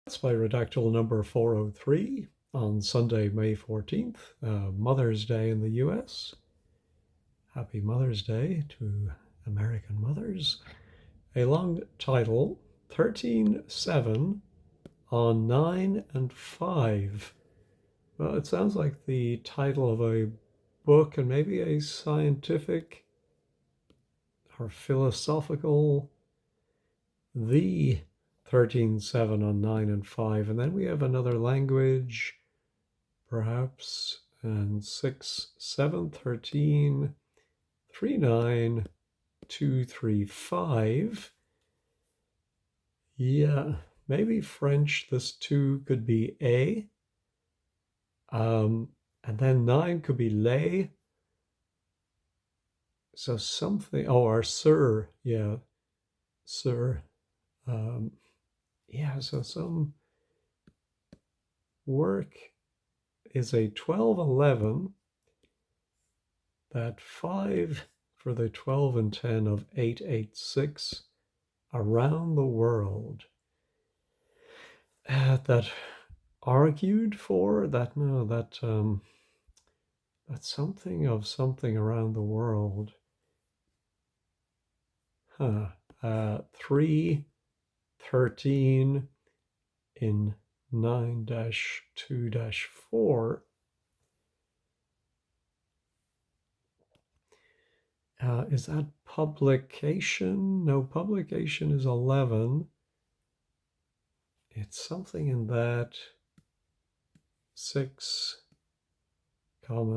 That's by Redactle number 403 on Sunday, May 14th, Mother's Day in the US. Happy Mother's Day to American mothers. A long title, 13:7 on 9 and 5. Well, it sounds like the title of a book and maybe a scientific or philosophical, the 13:7 on 9 and 5. And then we have another language, perhaps, and 6, 7, 13, 3, 9, 2, 3, 5. Yeah, maybe French, this 2 could be A. And then 9 could be lay. So something, or sir, yeah, sir. Yeah, so some work is a 12:11, that 5 for the 12 and 10 of 886 around the world. That argued for that, no, that's something of something around the world. 3, 13 in 9-2-4. Is that publication? No, publication is 11. It's something in that 6,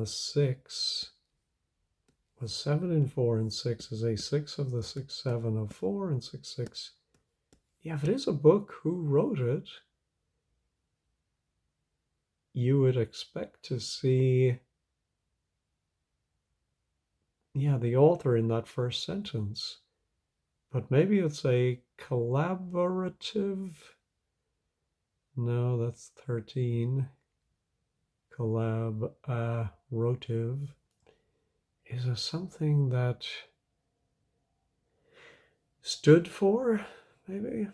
6 was 7 and 4 and 6 is a 6 of the 6, 7 of 4 and 6, 6. Yeah, if it is a book, who wrote it? You would expect to see, yeah, the author in that first sentence. But maybe it's a collaborative. No, that's 13. Collaborative. Is it something that stood for, maybe?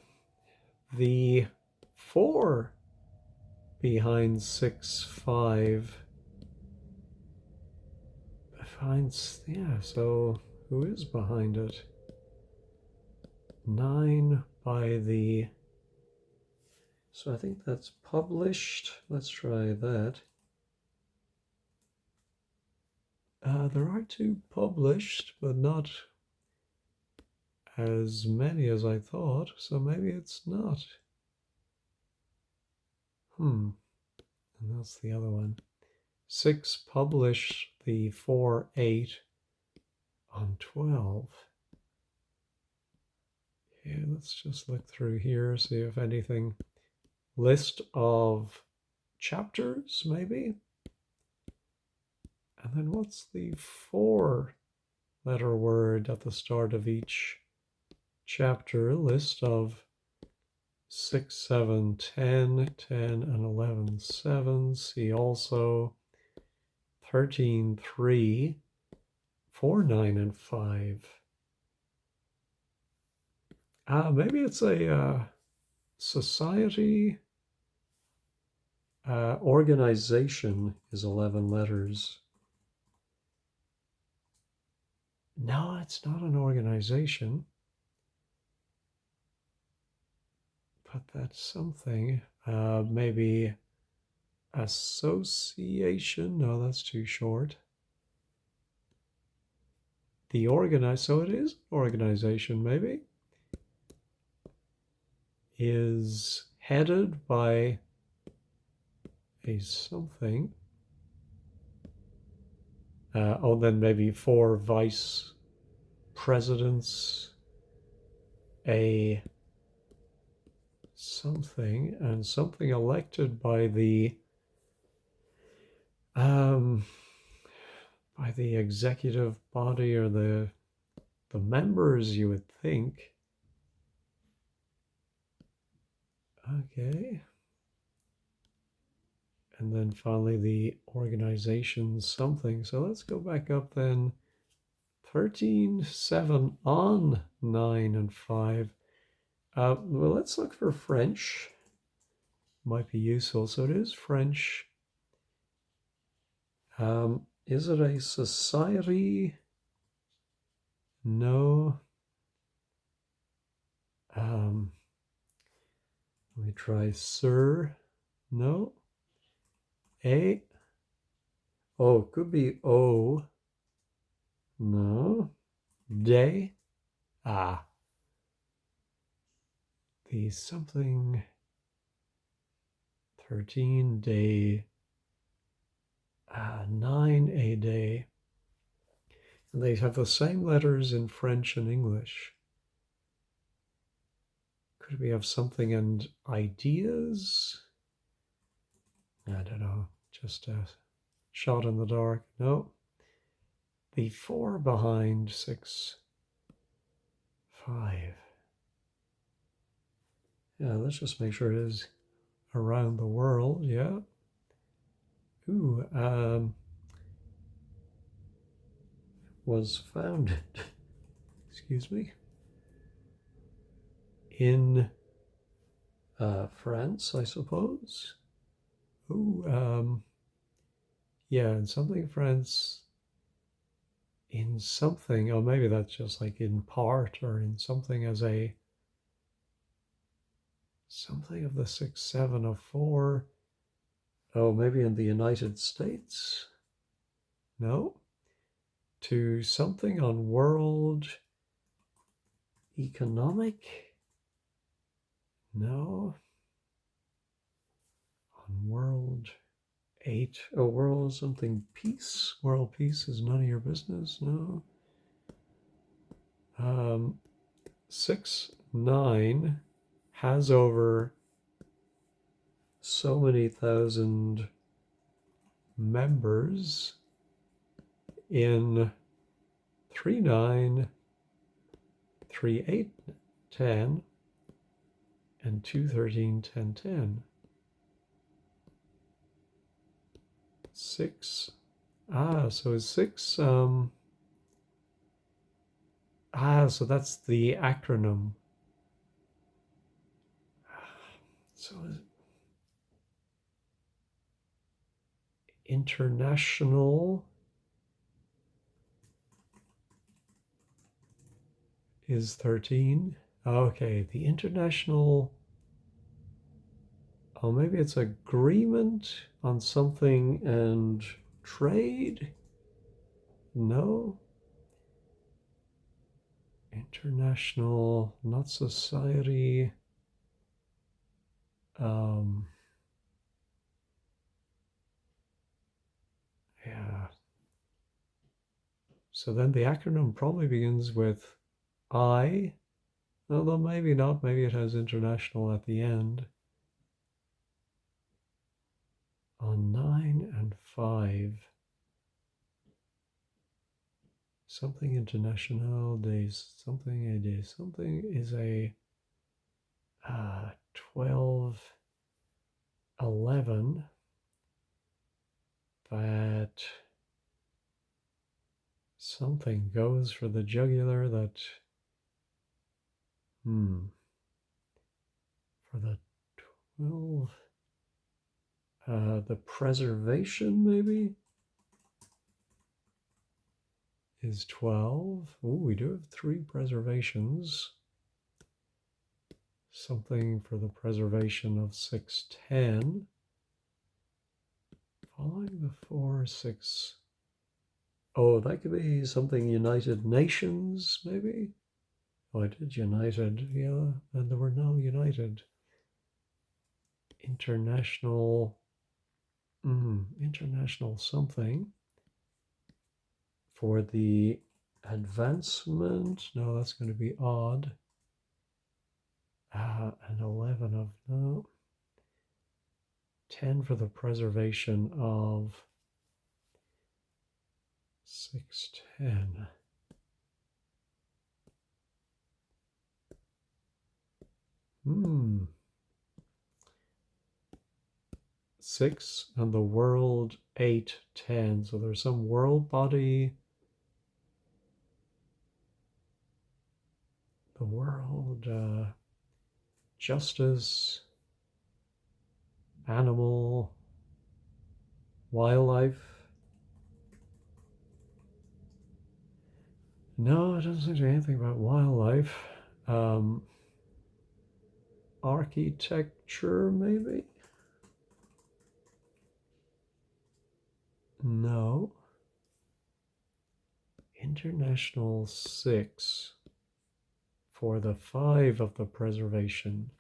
The 4 behind 6, 5. Behind, yeah, so who is behind it? 9 by the, so I think that's published. Let's try that. There are 2 published, but not as many as I thought, so maybe it's not. And that's the other one. 6 published the 4, 8 on 12. Yeah, let's just look through here, see if anything. List of chapters, maybe? And then what's the 4-letter word at the start of each chapter? List of 6, 7, 10, 10, and 11, 7. See also 13, 3, 4, 9, and 5. Maybe it's a society. Organization is 11 letters. No, it's not an organization. But that's something. Maybe association. No, that's too short. The organize, so it is organization, maybe. Is headed by a something. Then maybe 4 vice presidents, a something, and something elected by the executive body or the members, you would think. Okay. And then finally the organization something. So let's go back up then. 13, 7 on 9 and 5. Well, let's look for French. might be useful. So it is French. Is it a society? No. Let me try sir. No. A. Oh, it could be O. No. Day. Ah. The something 13 day. 9 a day. And they have the same letters in French and English. Could we have something and ideas? I don't know. Just a shot in the dark. No. The 4 behind 6, 5. Yeah, let's just make sure it is around the world. Yeah. Ooh, was founded, excuse me, in France, I suppose. Ooh, yeah, in something France, in something, or maybe that's just like in part or in something as a something of the 6, 7 of 4. Oh, maybe in the United States? No. To something on world economic? No. On world 8. Oh, world something peace. World peace is none of your business. No. 6, 9 has over so many thousand members in 3, 9, 3, 8, 10, and 2, 13, 10, 10. 6. So 6. So that's the acronym. So international is 13. Okay, the international. Oh, maybe it's agreement on something and trade? No. International, not society. Yeah. So then the acronym probably begins with I, although maybe not. Maybe it has international at the end. On 9 and 5. Something international days, something a day, something is a 12, 11. That something goes for the jugular that, for the 12, the preservation maybe is 12. Oh, we do have 3 preservations. Something for the preservation of 6, 10. Following the 4, 6. Oh, that could be something United Nations, maybe? Oh, I did United, yeah, and there were no United. International, international something. For the advancement, no, that's going to be odd. An 11 of, no. 10 for the preservation of 6, 10. 6 and the world 8, 10. So there's some world body. The world justice. Animal, wildlife. No, it doesn't seem to be anything about wildlife. Um, Architecture, maybe? No. International 6 for the 5 of the preservation.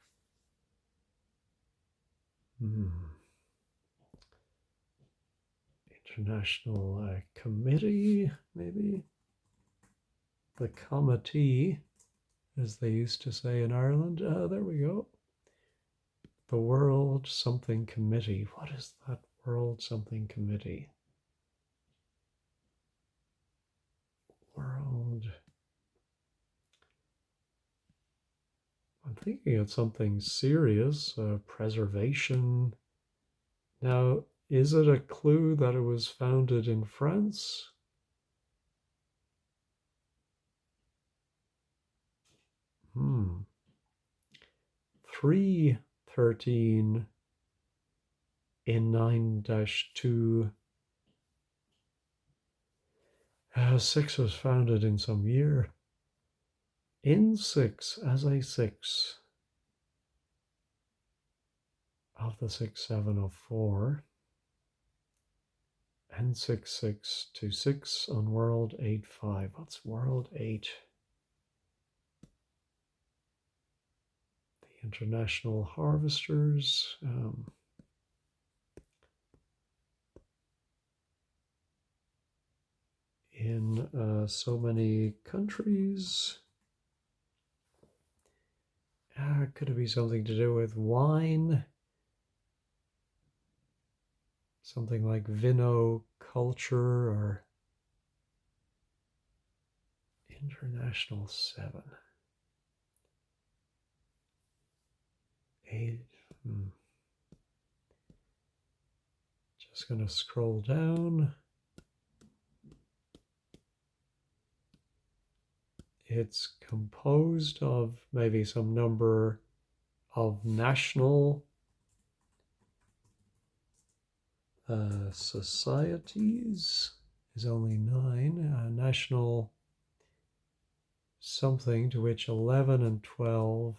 International Committee, maybe? The committee, as they used to say in Ireland. There we go. The World Something Committee. What is that World Something Committee? World. I'm thinking of something serious, preservation. Now, is it a clue that it was founded in France? Hmm. 313 in 9-2. 6 was founded in some year. In 6 as a 6 of the 6-7 of 4. N6626 on World 8-5. What's World 8? The International Harvesters. In so many countries. Could it be something to do with wine? Something like vinoculture or International 7. 8. Just going to scroll down. It's composed of maybe some number of national societies. Is only 9. National something, to which 11 and 12,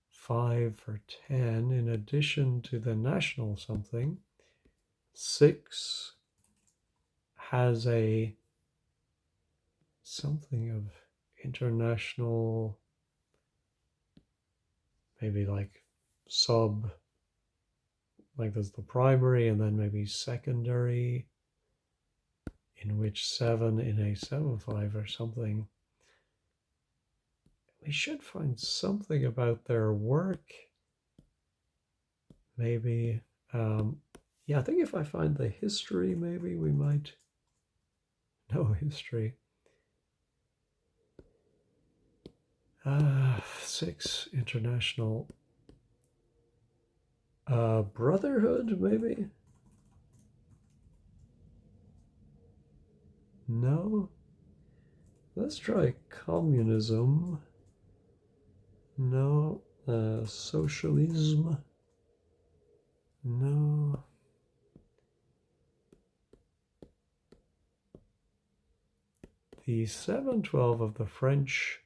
5 for 10, in addition to the national something. 6 has a something of international, maybe like sub, like there's the primary and then maybe secondary, in which 7 in a 7-5 or something. We should find something about their work. Maybe, yeah, I think if I find the history, maybe we might know history. 6 international brotherhood, maybe? No? Let's try communism. No. Socialism. No. The 7-12 of the French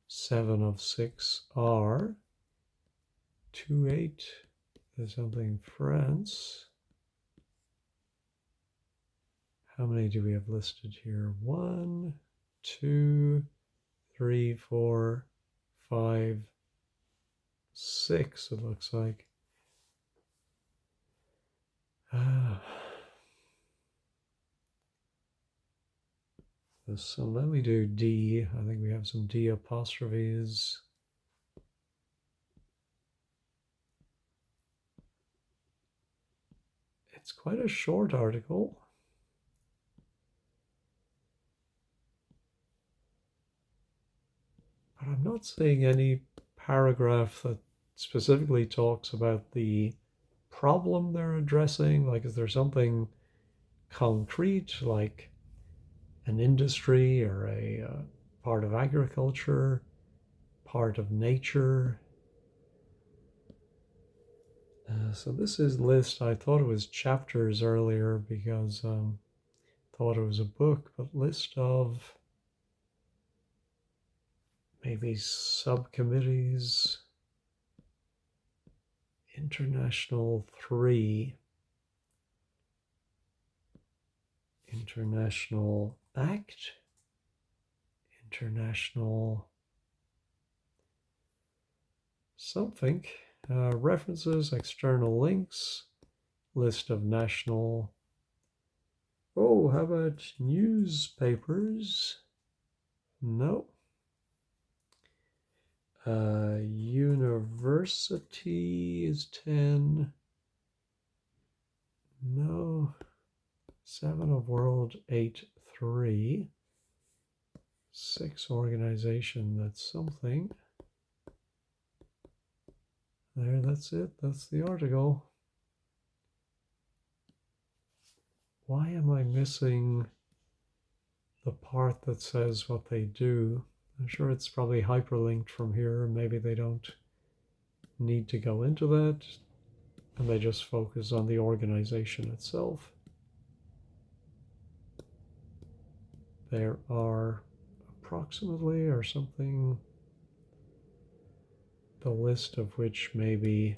7 of 6 are 2-8. There's something France. How many do we have listed here? 1, 2, 3, 4, 5, 6, it looks like. So let me do D. I think we have some D apostrophes. It's quite a short article. But I'm not seeing any paragraph that specifically talks about the problem they're addressing. Like, is there something concrete, like an industry or a part of agriculture, part of nature? So this is list. I thought it was chapters earlier because thought it was a book, but list of maybe subcommittees. International 3, International Act, International something, references, external links, list of national. Oh, how about newspapers? No. University is 10. No. 7 of world, 8, 3. 6 organization, that's something. There, that's it. That's the article. Why am I missing the part that says what they do? I'm sure it's probably hyperlinked from here. Maybe they don't need to go into that and they just focus on the organization itself. There are approximately or something, the list of which may be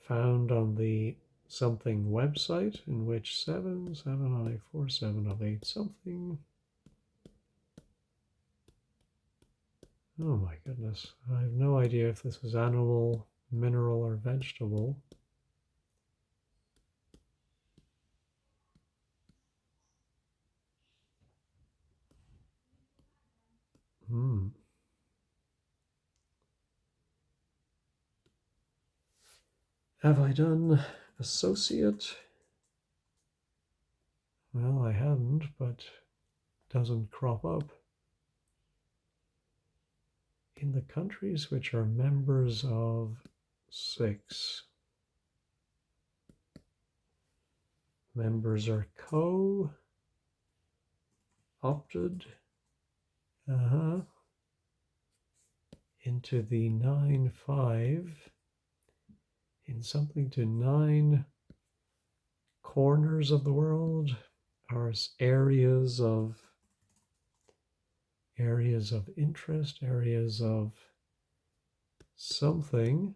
found on the something website, in which 7 of 8, 4, 7 of 8 something. Oh my goodness, I have no idea if this is animal, mineral, or vegetable. Have I done associate? Well, I haven't, but it doesn't crop up. In the countries which are members of 6, members are co-opted into the 9-5 in something to 9 corners of the world are areas of interest, areas of something.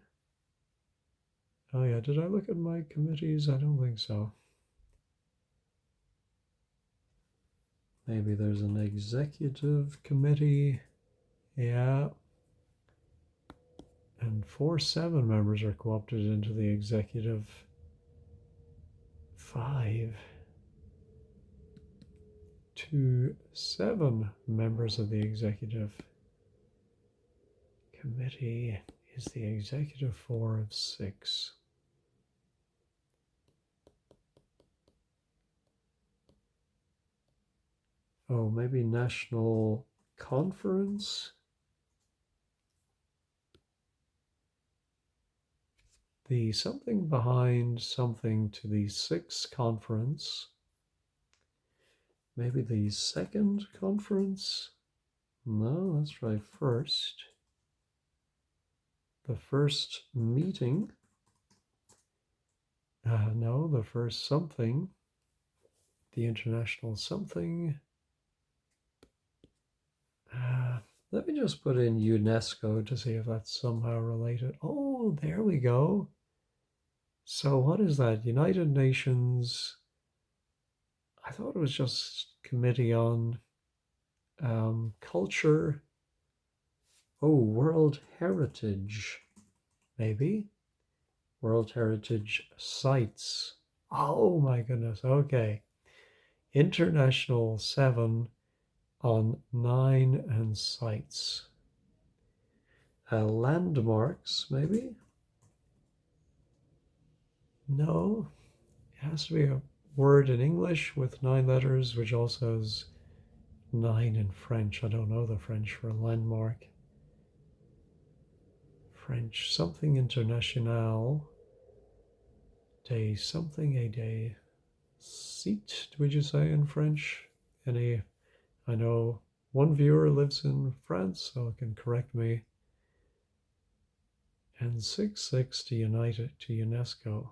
Oh yeah, did I look at my committees? I don't think so. Maybe there's an executive committee. Yeah. And 4-7 members are co-opted into the executive. 5 to 7 members of the executive committee is the executive 4 of 6. Oh, maybe national conference. The something behind something to the 6 conference. Maybe the second conference. No, let's try first. The first meeting. No, the first something. The international something. Let me just put in UNESCO to see if that's somehow related. Oh, there we go. So what is that? United Nations. I thought it was just Committee on Culture. Oh, World Heritage, maybe. World Heritage Sites. Oh my goodness, okay. International 7 on 9 and sites. Landmarks, maybe? No, it has to be a word in English with 9 letters, which also has 9 in French. I don't know the French for landmark. French, something international. Day something, a day. Seat, would you say in French? I know one viewer lives in France, so can correct me. and 6.6 to unite it to UNESCO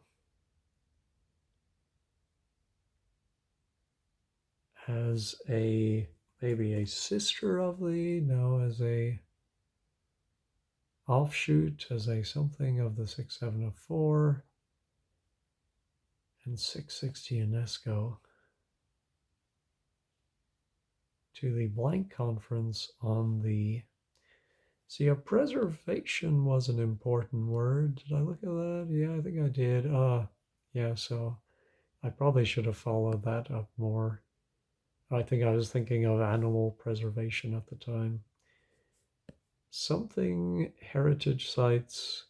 as a maybe a sister of the, no, as a offshoot, as a something of the 6704, and 6.6 to UNESCO to the blank conference on the. See, a preservation was an important word. Did I look at that? Yeah, I think I did. Yeah, so I probably should have followed that up more. I think I was thinking of animal preservation at the time. Something heritage sites,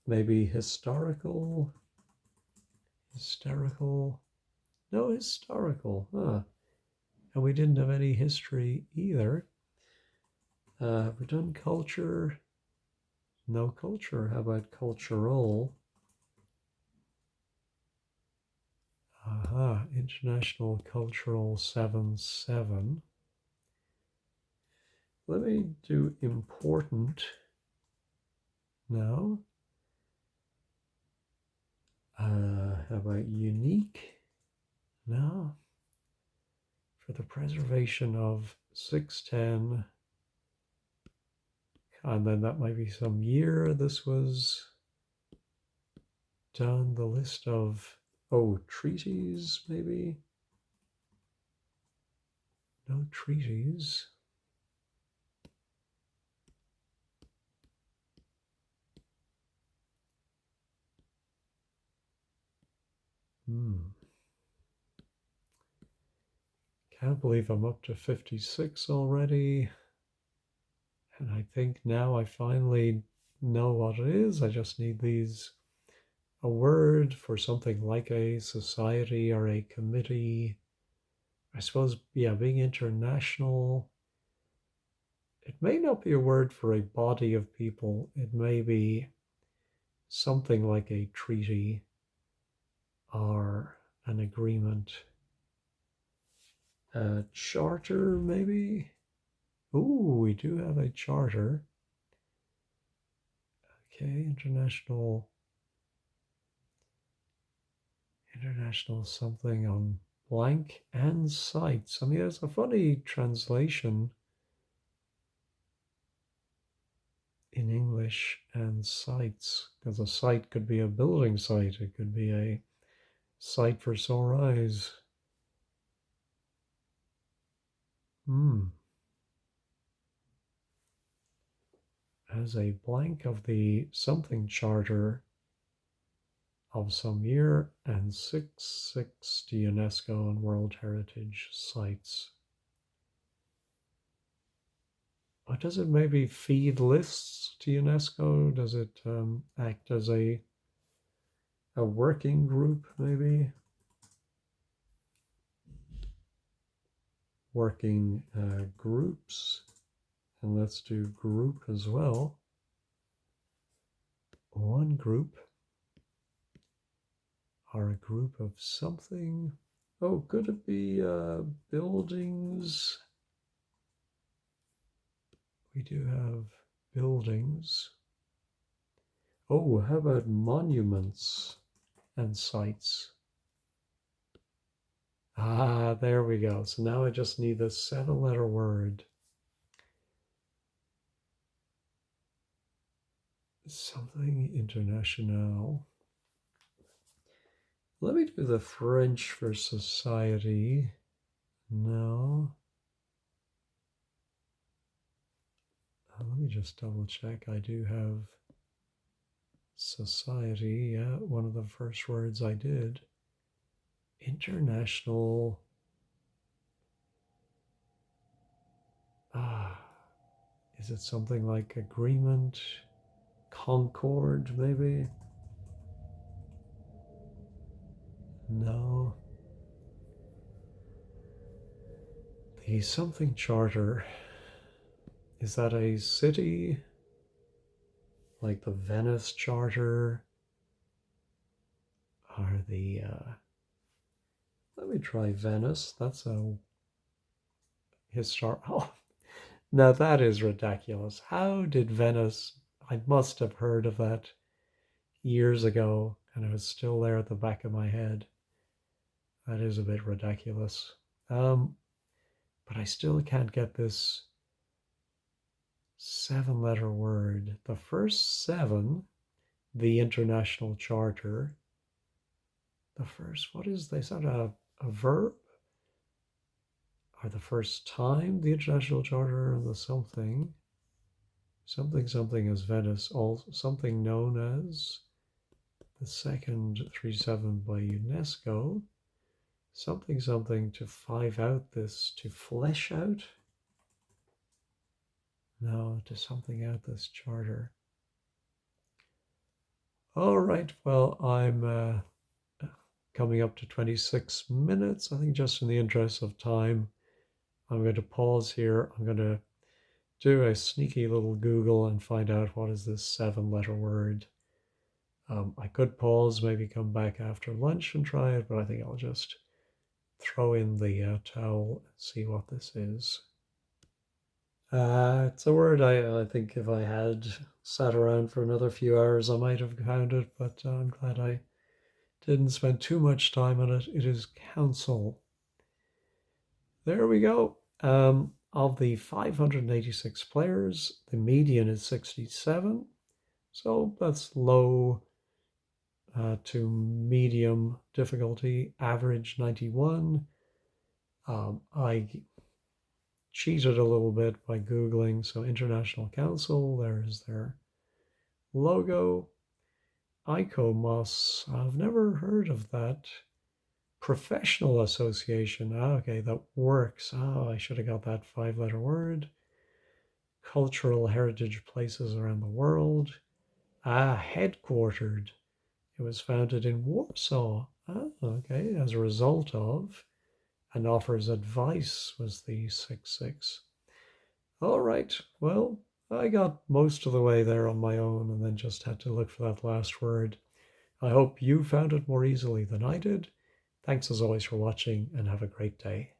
maybe historical, no, historical, huh? And we didn't have any history either. Have we done culture? No culture. How about cultural? Aha, International Cultural 7-7. Let me do important now. How about unique? No. For the preservation of 610. And then that might be some year this was done. The list of, treaties maybe? No treaties. Can't believe I'm up to 56 already. And I think now I finally know what it is. I just need a word for something like a society or a committee. I suppose, yeah, being international. It may not be a word for a body of people. It may be something like a treaty or an agreement. A charter, maybe? Ooh, we do have a charter. Okay, international something on blank and sites. I mean, it's a funny translation in English and sites, because a site could be a building site, it could be a site for sore eyes. As a blank of the something charter of some year and 6.6 to UNESCO and World Heritage Sites. Or does it maybe feed lists to UNESCO? Does it act as a working group, maybe? Working groups. And let's do group as well. One group. Or a group of something. Oh, could it be buildings? We do have buildings. Oh, how about monuments and sites? Ah, there we go. So now I just need a 7-letter word. Something international. Let me do the French for society. No. Let me just double check. I do have society. Yeah, one of the first words I did. International. Is it something like agreement? Concord, maybe? No. The something charter. Is that a city? Like the Venice Charter? Or the, let me try Venice. That's a historic, oh, now that is ridiculous. How did Venice I must have heard of that years ago, and it was still there at the back of my head. That is a bit ridiculous. But I still can't get this 7-letter word. The first seven, the International Charter. The first, what is this? Is that a verb? Or the first time, the International Charter, and the something. Something as Venice, also something known as the second 37 by UNESCO. Something to five out this, to flesh out. No, to something out this charter. All right, well, I'm coming up to 26 minutes. I think just in the interest of time, I'm going to pause here. I'm going to do a sneaky little Google and find out what is this 7-letter word. I could pause, maybe come back after lunch and try it, but I think I'll just throw in the towel and see what this is. It's a word I think if I had sat around for another few hours, I might have found it, but I'm glad I didn't spend too much time on it. It is council. There we go. Of the 586 players, the median is 67. So that's low to medium difficulty, average 91. I cheated a little bit by Googling. So International Council, there's their logo. ICOMOS, I've never heard of that. Professional association, okay, that works. Oh, I should have got that 5-letter word. Cultural heritage places around the world. Headquartered. It was founded in Warsaw. Okay, as a result of, and offers advice was the 66. All right, well, I got most of the way there on my own and then just had to look for that last word. I hope you found it more easily than I did. Thanks as always for watching and have a great day.